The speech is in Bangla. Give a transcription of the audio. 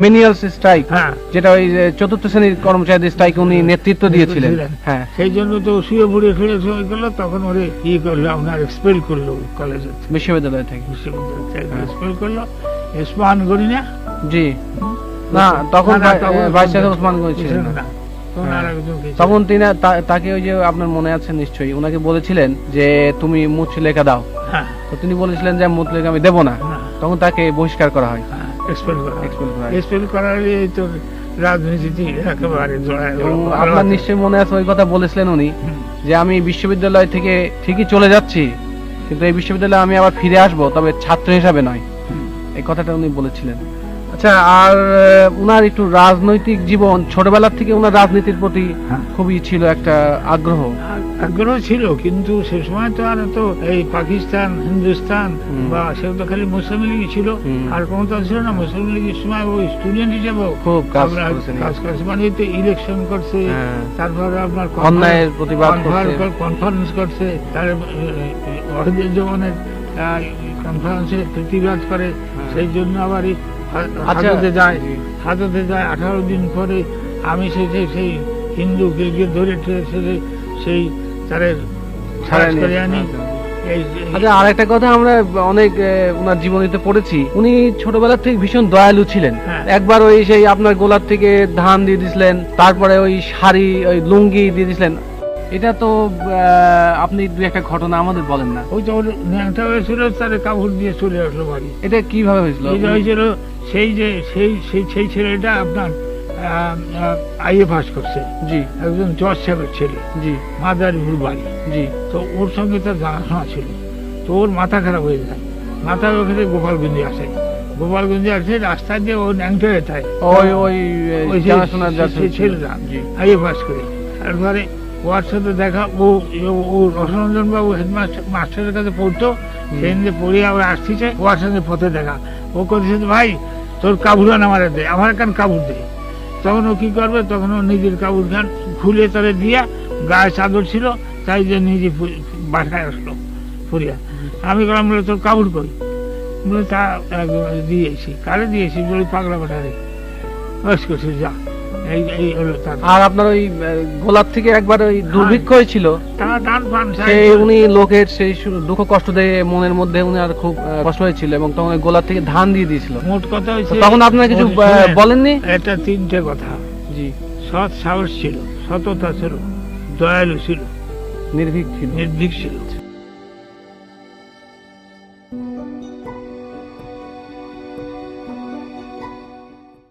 মেনিয়াল স্ট্রাইক, যেটা ওই চতুর্থ শ্রেণীর কর্মচারীদের স্ট্রাইক উনি নেতৃত্ব দিয়েছিলেন। হ্যাঁ, সেই জন্য তো শুয়ে পড়ে ফিরে হয়ে গেল, তখন ওরে ই করলো, আপনার এক্সপেল করলো কলেজে, বিশ্ববিদ্যালয় থেকে এক্সপেল করলো। ওসমান গনি না? জি না, তখন ভাইস চ্যান্সেলর ওসমান গনি ছিলেন না। তখন তিনি তাকে ওই যে আপনার মনে আছে নিশ্চয়ই, ওনাকে বলেছিলেন যে তুমি মুচলেখা দাও, তো তিনি বলেছিলেন যে মুচলেখা আমি দেবো না, তখন তাকে বহিষ্কার করা হয়, এক্সপেল করার তো রাজনীতি একেবারে। আপনার নিশ্চয়ই মনে আছে ওই কথা বলেছিলেন উনি, যে আমি বিশ্ববিদ্যালয় থেকে ঠিকই চলে যাচ্ছি, কিন্তু এই বিশ্ববিদ্যালয়ে আমি আবার ফিরে আসবো, তবে ছাত্র হিসাবে নয়, এই কথাটা উনি বলেছিলেন। আচ্ছা, আর উনার একটু রাজনৈতিক জীবন, ছোটবেলার থেকে উনার রাজনীতির প্রতি খুবই ছিল একটা আগ্রহ ছিল, কিন্তু সে সময় তো আর তো এই পাকিস্তান, হিন্দুস্তান বা সেও তো খালি মুসলিম লীগই ছিল, আর কোনো তো ছিল না। মুসলিম লীগের সময় ওই স্টুডেন্ট হিসেবে খুব কাজ করছে, মানে তো ইলেকশন করছে, তারপরে আপনার অন্যায়ের প্রতিবাদ কনফারেন্স করছে, তার ওয়াহিদুর জামানের কনফারেন্সে প্রতিবাদ করে। সেই জন্য আবার হাজতে যায় 18 দিন পরে আমি সেই হিন্দু গির্গির ধরে সেই তাদের করে আনি। আচ্ছা, আর একটা কথা আমরা অনেক ওনার জীবনীতে পড়েছি, উনি ছোটবেলা থেকে ভীষণ দয়ালু ছিলেন। একবার ওই সেই আপনার গোলার থেকে ধান দিয়ে দিয়েছিলেন, তারপরে ওই শাড়ি, ওই লুঙ্গি দিয়ে দিয়েছিলেন। এটা তো আপনি দুই একটা ঘটনা আমাদের বলেন না। ওই তো ন্যাংটা হয়েছিল, তার কাপড় দিয়ে চলে আসলো বাড়ি। এটা কিভাবে হয়েছিল? এটা হয়েছিল সেই ছেলেটা আপনার আইএ পাস করছে, জি, একজন জজ সাহেবের ছেলে, জি, মাদারীপুর বাড়ি, জি। তো ওর সঙ্গে তার জানাশোনা ছিল, তো ওর মাথা খারাপ হয়ে যায়, মাথা ওখানে গোপালগঞ্জে আসে, রাস্তা দিয়ে ও ন্যাংটা হয়ে থাকে, ওই জানাশোনার ছেলেটা আইএ পাস করে। তারপরে ওর সাথে দেখা, ও রসরঞ্জন বাবু হেডমাস্টারের কাছে পড়তো, সেদিন পড়ে আবার আসছে, ওর সাথে পথে দেখা। ও করছে, ভাই তোর কাবুরান আমার দে, আমার কান কাবুর দে। তখন ও কি করবে, তখন ও নিজের কাবুর খান খুলে তারে দিয়া, গায়ে চাদর ছিল, তাই যে নিজে বাসায় আসলো ফুরিয়া। আমি বললাম, বলে তোর কাবুর কই? বলে তা দিয়েছি। কারে দিয়েছি? বলে পাগলা পাঠারে করছে, যা। আর আপনার ওই গোলাপ থেকে একবার ওই দুর্ভিক্ষ হয়েছিল, উনি লোকের সেই দুঃখ কষ্ট দিয়ে মনের মধ্যে উনি আর খুব কষ্ট হয়েছিল, এবং তখন গোলাপ থেকে ধান দিয়ে দিয়েছিল। মোট কথা হয়েছে, তখন আপনার কিছু বলেননি? এটা তিনটে কথা, জি। সৎ সাহস ছিল, সততা ছিল, দয়ালু ছিল, নির্ভীক ছিল।